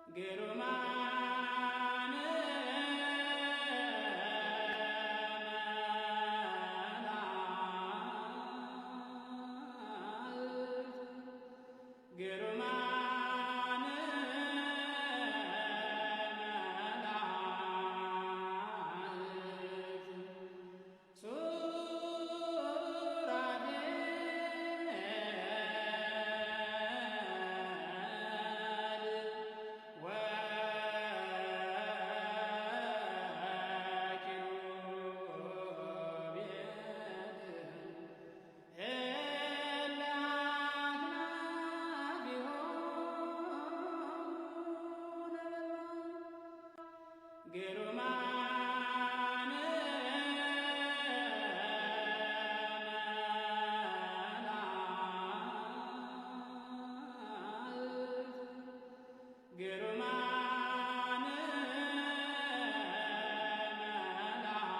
ግሩማን መላእክት ግሩማን መላእክት ግሩማን መላእክት ግሩማን መላእክት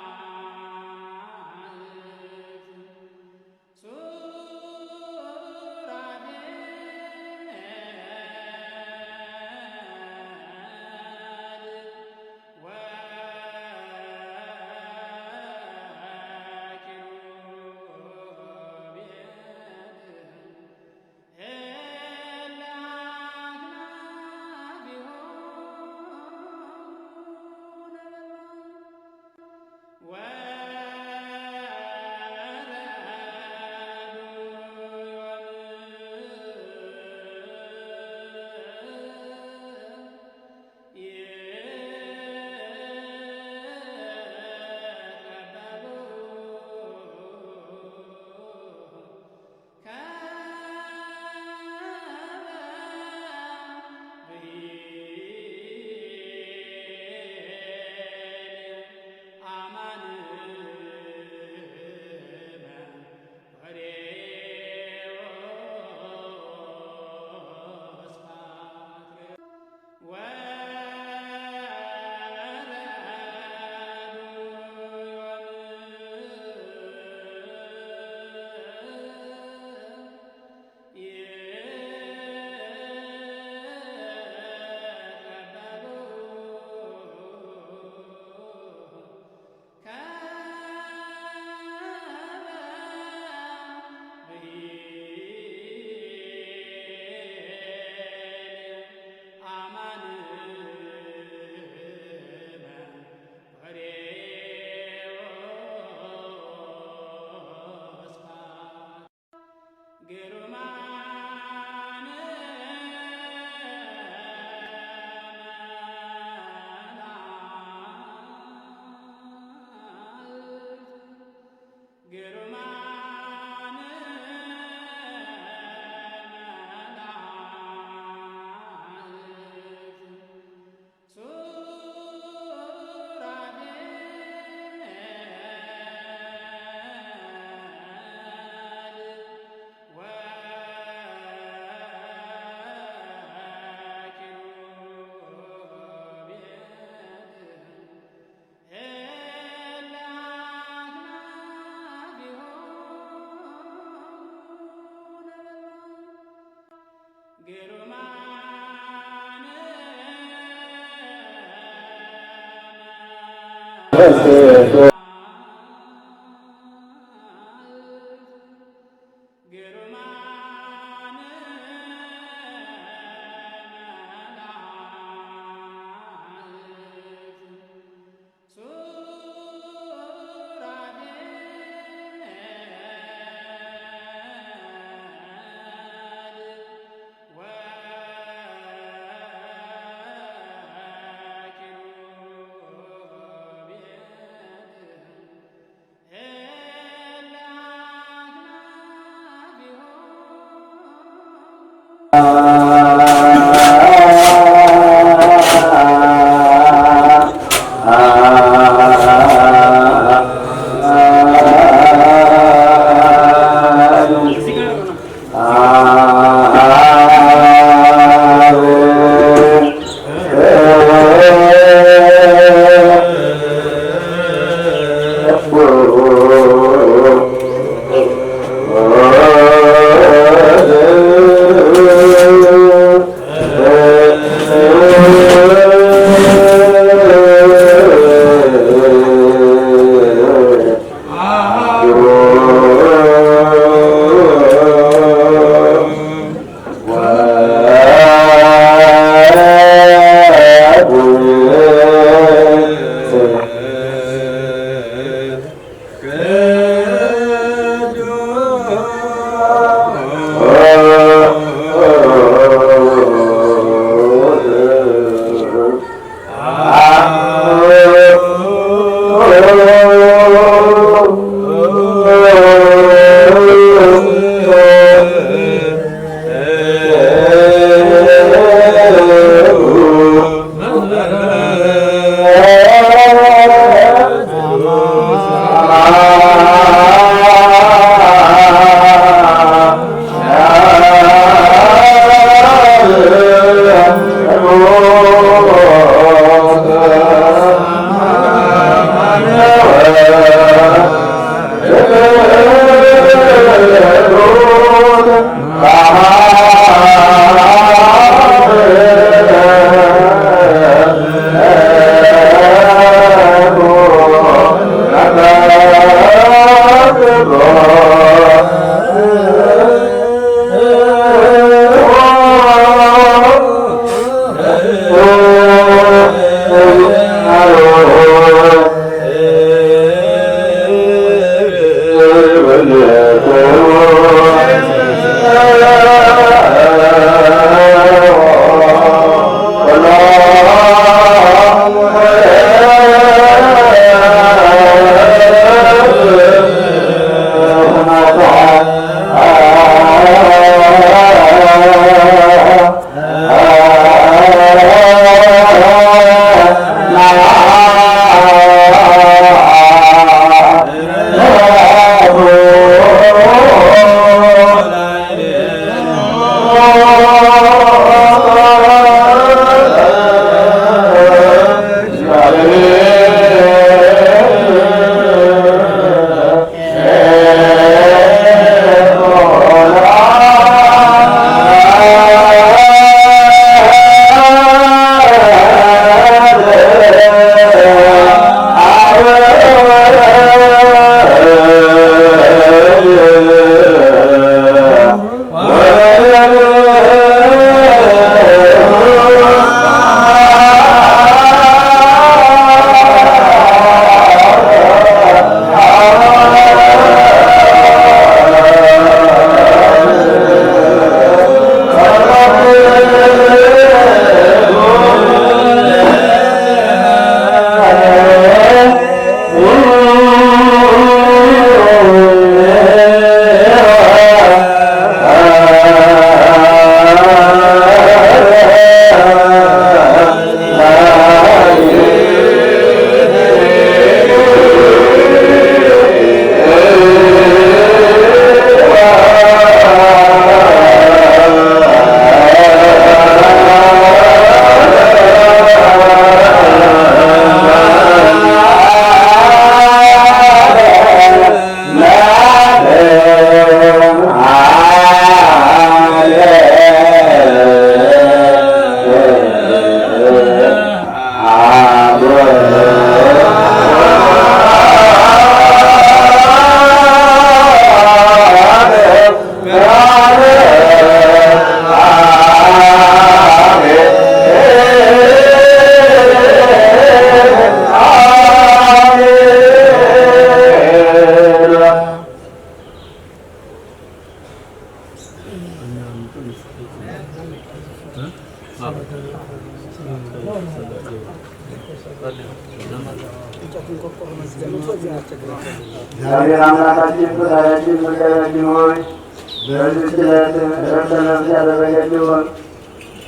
ሱራፌል እግዚአብሔር አምላካችን ፈጣሪያችን መጋቢያችን ሆይ በዚህ ዕለት ዕረፍተ ነፍስ ያደረገችውን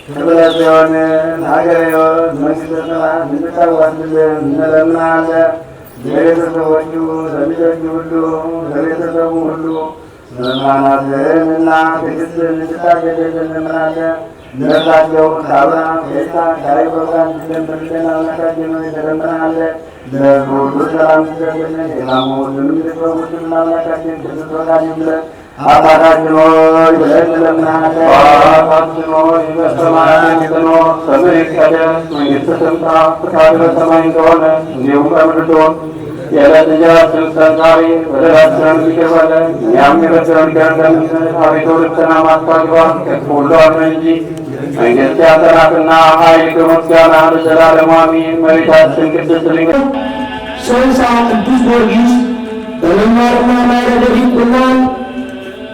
ክብረት የሆነ ሀገር የሆን መንግሥተ ሰማያት እንድታዋስልን እንለምናለን። ለቤተሰቦቹ ለልጆቹ ሁሉ ለቤተሰቡ ሁሉ መጽናናትንና ትዕግስትን እንድታገድልን እንለምናለን። ነፍሳቸው ከአብርሃም ከይስሐቅ ከያዕቆብ ጋር እንድትደምርልን አምላካችን ሆይ እንለምናለን። ለሕዝቡ ሁሉ ሰላም ስጠልን፣ የታመሙ ሁሉንም እንድትፈውስልን አምላካችን ቅዱስ ፈቃድህ ይሁንልን። አባታችን ሆይ ብለን እንለምንሃለን። አባታችን ሆይ በሰማያት የምትኖር ስምህ ይቀደስ፣ መንግሥትህ ትምጣ፣ ፈቃድህ በሰማይ እንደሆነ እንዲሁም በምድር ትሁን። የዕለት እንጀራችንን ስጠን ዛሬ፣ በደላችንን ይቅር በለን እኛም የበደሉንን ይቅር እንደምንል። አቤቱ ወደ ፈተና አታግባን ከክፉ ሁሉ አድነን እንጂ መንግሥት ያንተ ናትና፣ ኃይል፣ ክብር፣ ምስጋና ለዘላለሙ አሜን። እመቤታችን ቅድስት ድንግል ሶንሳ ቅዱስ ጊዮርጊስ በመማርና ማዕረገ ዲቁናን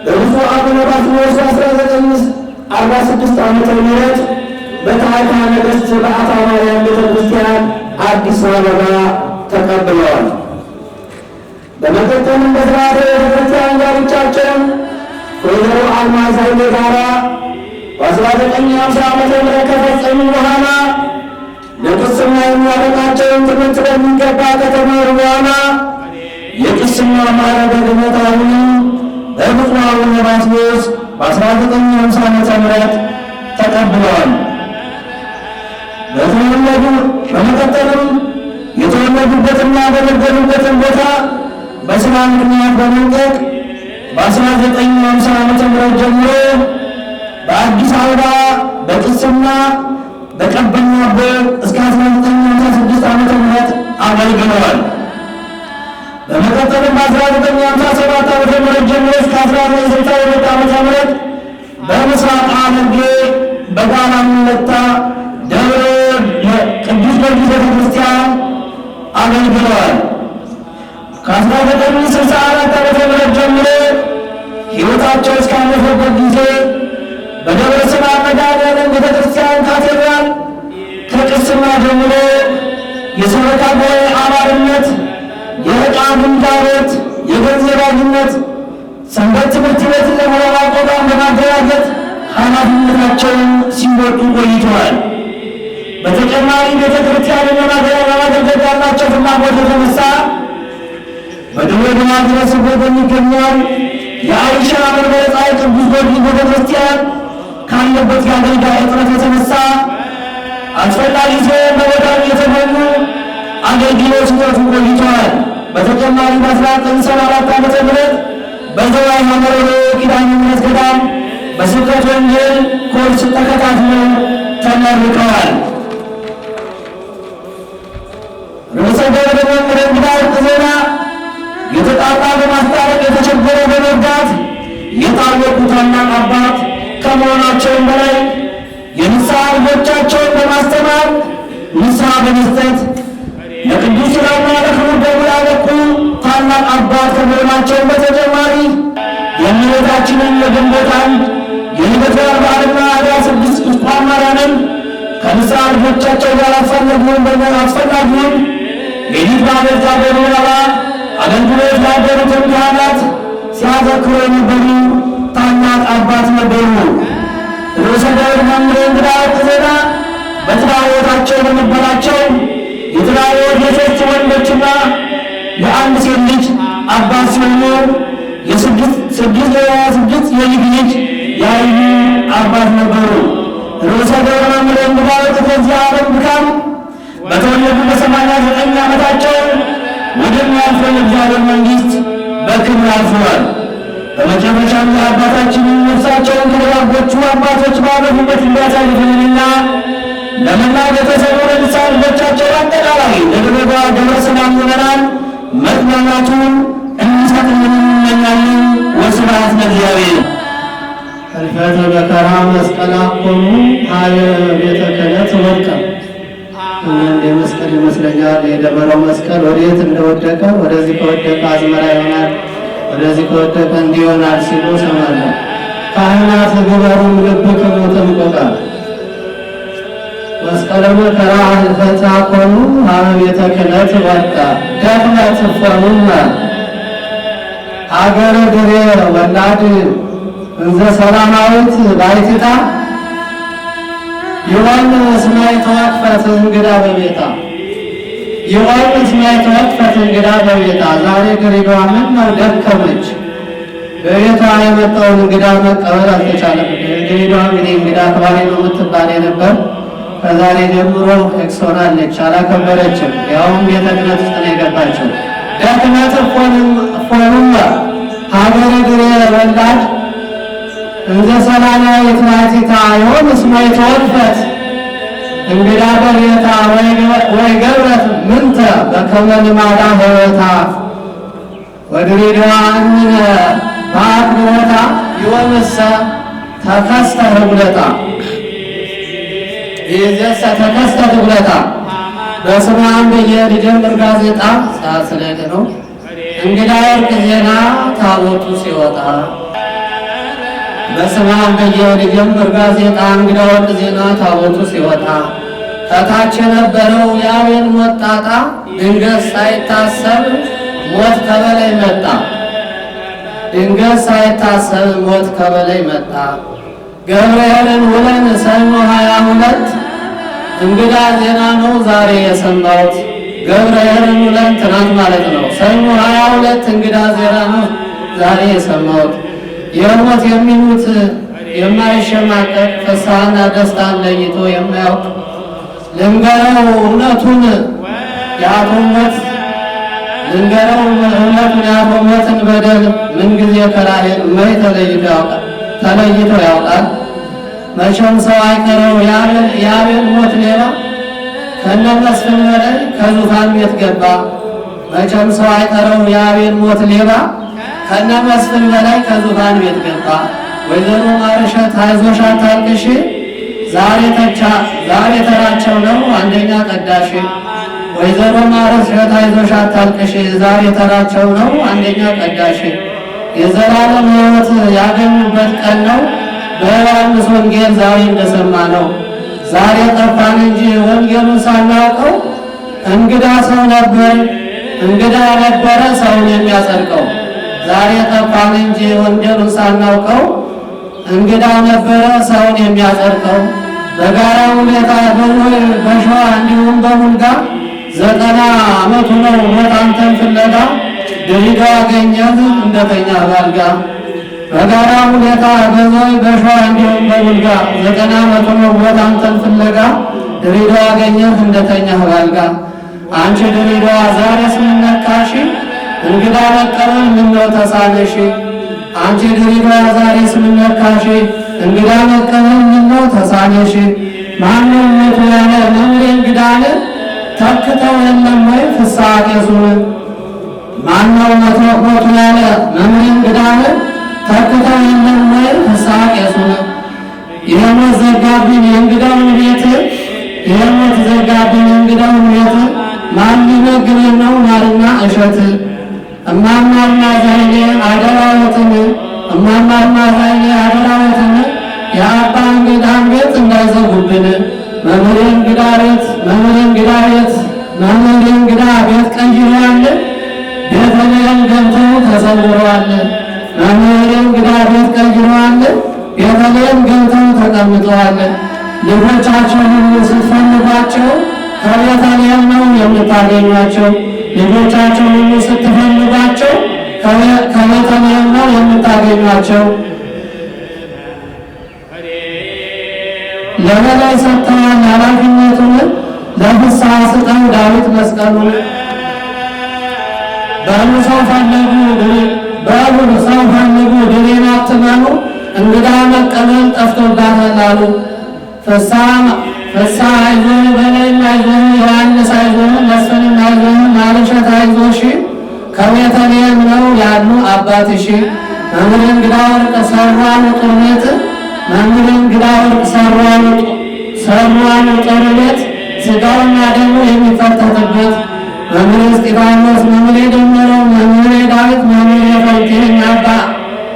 በብፁዕ አቡነ ባስልዮስ 1946 ዓመተ ምህረት በታዕካ ነገሥት በዓታ ማርያም ቤተ ክርስቲያን አዲስ አበባ ተቀብለዋል። በመቀጠልም በሥርዓተ ቤተ ክርስቲያን ጋብቻቸውን ከወይዘሮ አልማዝ ኃይሌ ጋራ በ1950 ዓመተ ምህረት ከፈጸሙ በኋላ ለቅስና የሚያበቃቸውን ትምህርት በሚገባ ከተማሩ በኋላ የቅስና ማዕረገ ክህነት አሁንም በብፁዕ አቡነ ባስልዮስ በ1950 ዓመተ ምህረት ተቀብለዋል። በተወለዱ በመቀጠልም የተወለዱበትና ያገለገሉበትን ቦታ በስራ ምክንያት በመልቀቅ በ1950 ዓ.ም ጀምሮ በአዲስ አበባ በቅስና በቀበና እስከ 1956 ዓ.ም አገልግለዋል። በመቀጠልም በ1957 ዓ.ም ጀምሮ እስከ 1962 ዓ.ም በምስራቅ ሐረርጌ በጋራ ሙለታ ደብረ ቅዱስ ጊዮርጊስ ቤተክርስቲያን አገልግለዋል። ከ1964 ዓ.ም ጀምሮ ሕይወታቸው እስካለፈበት ጊዜ በደብረ ስማ መድኃኔዓለም ቤተክርስቲያን ካቴድራል ከቅስና ጀምሮ የሰበካ ጉባኤ አባልነት፣ የዕቃ ግምጃ ቤት፣ የገንዘብ አግኝነት፣ ሰንበት ትምህርት ቤትን ለማቋቋም በማደራጀት ኃላፊነታቸውን ሲወጡ ቆይተዋል። በተጨማሪ ቤተክርስቲያንን ለማገልገል ያላቸው ፍላጎት የተነሳ በድሬዳዋ ሀገረ ስብከት በሚገኘው የአይሻ መንበረ ፀሐይ ቅዱስ ጊዮርጊስ ቤተክርስቲያን ካለበት የአገልጋይ እጥረት የተነሳ አስፈላጊ ሲሆን በቦታው የተገኙ አገልግሎት ሲሰጡ ቆይተዋል። በተጨማሪ በ1974 ዓ.ም በዘዋይ ሐመረ ኪዳነ ምሕረት ገዳም በስብከተ ወንጌል ኮርስ ተከታትለው ተመርቀዋል። ርዕሰ ደብረ መምህር እንግዳ ወርቅዜና የተጣላ በማስታረቅ የተቸገረ በመርዳት የታወቁ ታላቅ አባት ከመሆናቸውም በላይ የንስሐ ልጆቻቸውን በማስተማር ንስሐ በመስጠት ለቅዱስ ሥራውና ለክቡር ደሙ ያበቁ ታላቅ አባት ከመሆናቸው በተጨማሪ የእመቤታችንን የግንቦት 1 የልደት በዓልና ኅዳር 6 ቁስቋም ማርያምን ከንስሐ ልጆቻቸው ጋር አስፈላጊውን የሊት ባቤት ታቦር ወረባ አገልግሎት ላደሩትን ካህናት ሲያዘክሩ የነበሩ ታላቅ አባት ነበሩ። ርዕሰ ደብረ መምህር እንግዳ ወርቅዜና በትዳር ሕይወታቸው በነበራቸው የትዳር ሕይወት የሦስት ወንዶችና የአንድ ሴት ልጅ አባት ሲሆኑ ስድስት የልጅ ልጅ ያዩ አባት ነበሩ። ርዕሰ ደብረ መምህር እንግዳ ወርቅዜና ከዚህ ዓለም ድካም በተወለዱ በ89 ዓመታቸው ወደሚያልፈው የእግዚአብሔር መንግሥት በክብር አልፈዋል። በመጨረሻም የአባታችንን ነፍሳቸውን ከደጋጎቹ አባቶች ባረፉበት እንዲያሳልፍልንና ለመላ ቤተሰቡ ለንስሐ ልጆቻቸው አጠቃላይ ለድሬዳዋ ደብረ ሰላም ምዕመናን መጽናናቱን እንዲሰጥልን እንመኛለን። ወስብሐት ለእግዚአብሔር። ህልፈተ መከራ መስቀል አኮኑ ሀየ ቤተ ክህነት ወድቀ እንደ መስቀል ይመስለኛል። የደበረው መስቀል ወዴት እንደወደቀ ወደዚህ ከወደቀ አዝመራ ይሆናል፣ ወደዚህ ከወደቀ እንዲህ ይሆናል ሲሉ ሰማለሁ። ካህናት ግበሩም ልብክሙ ጥንቁቃ መስቀለ መከራ ህልፈተ አኮኑ ሀየ ቤተ ክህነት ወድቀ ደፍነት እፎኑመ ሀገረ ድሬ ወላድ እንዘ ሰላማዊት ባይቲታ ይሆን እስማይ ተወቅፈት እንግዳ በቤታ ይሆን እስማይ ተወቅፈት እንግዳ በቤታ። ዛሬ ድሬዳዋ ምን ነው ደከመች። በቤቷ የመጣውን እንግዳ መቀበል አልተቻለም። ድሬዳዋ እንግዲህ እንግዳ አክባሪ ነው የምትባል ነበር። ከዛሬ ጀምሮ ኤክስ ሆናለች፣ አላከበረችም። ያውም ቤተ ክህነት ውስጥ ነው የገባችው። ደክመት እፎኑመ ሀገረ ድሬ ወላድ እንዘ ሰላማዊት ባሕቲታ ይሆን እስማይ ተወቅፈት እንግዳ በቤታ ወይ ገብረት ምንተ በከመ ልማዳ ሕይወታ ወድሬዳዋ እምነ በአክብሮታ ይወንሰ ተከስተ ህጉለታ ይዘሰ ተከስተ ህጉለታ። በስመ አብ ብዬ ልጀምር ጋዜጣ ሳስለቅ ነው። እንግዳ ወርቅ ዜና ታቦቱ ሲወጣ በስመ አብ ብዬ ልጀምር ጋዜጣ እንግዳ ወርቅ ዜና ታቦቱ ሲወጣ ከታች የነበረው የአቤል ሞት ጣጣ ድንገት ሳይታሰብ ሞት ከበላይ መጣ። ድንገት ሳይታሰብ ሞት ከበላይ መጣ። ገብርኤልን ውለን ሰኞ 22 እንግዳ ዜና ነው ዛሬ የሰማሁት። ገብርኤልን ውለን ትናንት ማለት ነው። ሰኞ 22 እንግዳ ዜና ነው ዛሬ የሰማሁት። የሞት የሚሉት የማይሸማቀቅ ፍስሐና ደስታን ለይቶ የማያውቅ ልንገረው እውነቱን የአቶሞት ልንገረው እውነቱን የአቶሞትን በደል ምንጊዜ ከራሔል እመይ ተለይቶ ያውቃል። መቼም ሰው አይቀረው የአቤል ሞት ሌላ ከነ መስፍን በላይ ከዙፋን ቤት ገባ። መቼም ሰው አይቀረው የአቤል ሞት ሌላ ከነ መስፍን በላይ ከዙፋን ቤት ገባ። ወይዘሮ ማርሸት አይዞሽ አታልቅሽ ዛሬ ተራቸው ነው አንደኛ ቀዳሽ። ወይዘሮ ማርሸት አይዞሽ አታልቅሽ ዛሬ ተራቸው ነው አንደኛ ቀዳሽ። የዘላለም ሕይወት ያገኙበት ቀን ነው በዮሐንስ ወንጌል ዛሬ እንደሰማ ነው። ዛሬ ጠፋን እንጂ ወንጌሉን ሳናውቀው እንግዳ ሰው ነበር እንግዳ ነበረ ሰውን የሚያጸድቀው። ዛሬ ጠፋን እንጂ ወንጌሉን ሳናውቀው እንግዳ ነበረ ሰውን የሚያጸድቀው። በጋራ ሁኔታ በሸዋ እንዲሁም በሙልጋ 90 ዓመቱ ነው ሞት አንተን ፍለጋ ድሪዳዋ አገኘህ እንደተኛ ባልጋ። በጋራ ሁኔታ በሸዋ እንዲሁም በሙልጋ 90 ዓመቱ ነው ሞት አንተን ፍለጋ ድሪዳዋ አገኘህ እንደተኛ ባልጋ። አንቺ ድሪዳዋ ዛሬ ስንነካሽ እንግዳ መቀበል ምነው ተሳነሽ። አንቺ ድሪዳዋ ዛሬ ስንነካሽ እንግዳ መቀበል ምነው ተሳነሽ። ማነው ሞቱ ያለ መምሬ እንግዳን ተክተው የለም ወይ ፍስሐ ቄሱን። ማነው ሞቱ ያለ መምሬ እንግዳን ተክተው የለም ወይ ፍስሐ ቄሱን። የሞት ዘጋብኝ የእንግዳውን ቤት የሞት ዘጋብኝ የእንግዳውን ቤት ማን ሊመግበን ነው ማርና እሸት። እማማና ዛይኔ አደራወትን እማማና ዛይኔ አደራወትን የአባ እንግዳን ቤት እንዳይዘጉብን። መምህሬ እንግዳ ቤት መምህሬ እንግዳ ቤት መምህሬ እንግዳ ቤት ቀይረዋል ቤተልሔም ገብተው ተሰውረዋል። መምህሬ እንግዳ ቤት ቀይረዋል ቤተልሔም ገብተው ተቀምጠዋል። ልጆቻቸው ሁሉ ስትፈልጓቸው ከቤተልሔም ነው የምታገኟቸው። ልጆቻቸው ሁሉ ስትፈልጓቸው ከቤተልሔም ነው የምታገኟቸው። ለበላይ ሰጥተዋል ኃላፊነቱን ለፍስሐ ስጠው ዳዊት መስቀሉን። በሉ ሰው ፈልጉ ድሬን አትመኑ እንግዳ መቀበል ጠፍቶባታል አሉ። ፍስሐ አይዞህ በላይም አይዞህ ዮሐንስ አይዞህ መስፍንም አይዞህ ማርሸት አይዞሽ ከቤተልሔም ነው ያሉ አባትሽ። መምህሬ እንግዳ ወርቅ ሰሯን ጦር ቤት መምህሬ እንግዳ ወርቅ ሰሯን ጦር ቤት ሥጋውና ደሙ የሚፈተትበት። መምህሬ እስጢፋኖስ መምህሬ ደመረው መምህሬ ዳዊት መምህሬ ፈልቴ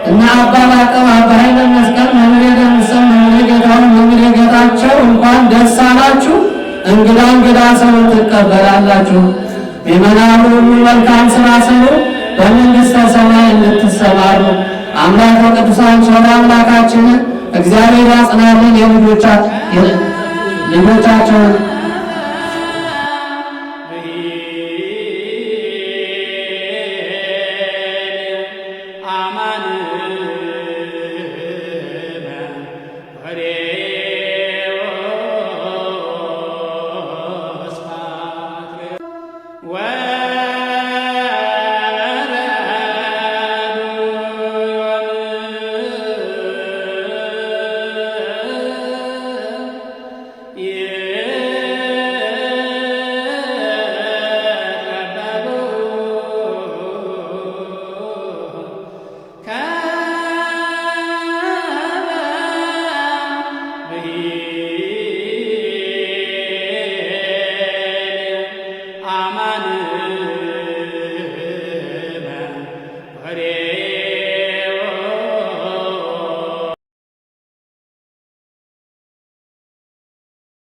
እና አባ ላቀው አባ ኃይለ መስቀል መምህሬ ደምሰው መምህሬ ጌታው መምህሬ ጌታቸው እንኳን ደስ አላችሁ እንግዳ ሰው ትቀበላላችሁ። ምእመናኑ ሁሉ መልካም ሥራ ስሩ በመንግሥተ ሰማይ እንድትሰማሩ። አምላከ ቅዱሳን ቸር አምላካችን እግዚአብሔር ያጽናልን ልጆቻቸውን Hare